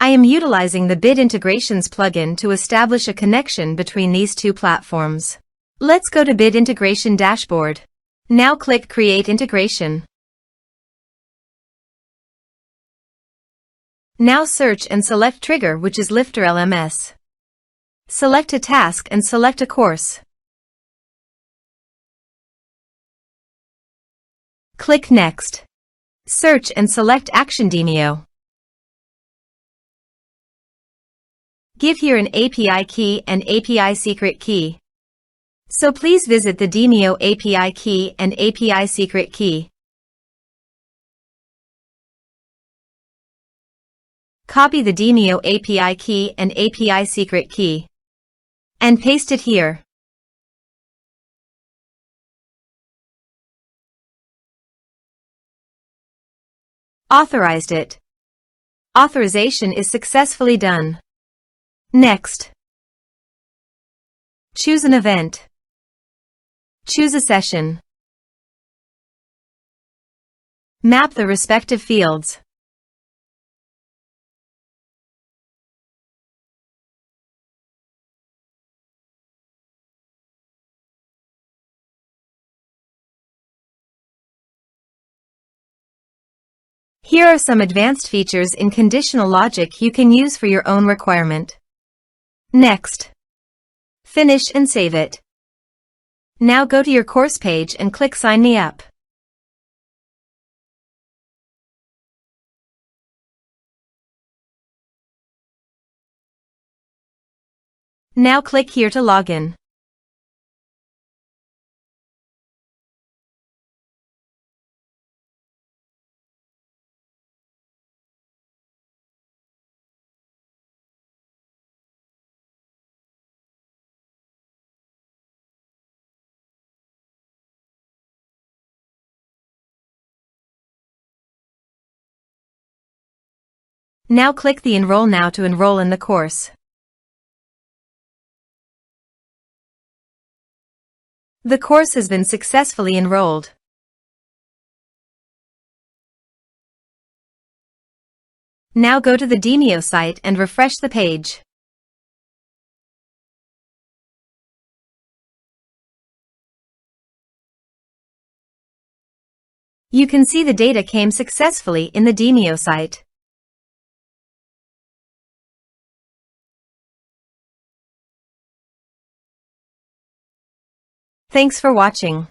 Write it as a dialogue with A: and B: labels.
A: I am utilizing the Bit Integrations plugin to establish a connection between these two platforms. Let's go to Bit Integration Dashboard. Now click Create Integration. Now search and select Trigger, which is LifterLMS. Select a task and select a course. Click Next. Search and select Action Demio. Give here an API key and API secret key. So please visit the Demio API key and API secret key. Copy the Demio API key and API secret key and paste it here. Authorized it. Authorization is successfully done. Next. Choose an event. Choose a session. Map the respective fields. Here are some advanced features in conditional logic you can use for your own requirement. Next. Finish and save it. Now go to your course page and click Sign Me Up. Now click here to log in. Now click the Enroll Now to enroll in the course. The course has been successfully enrolled. Now go to the Demio site and refresh the page. You can see the data came successfully in the Demio site. Thanks for watching.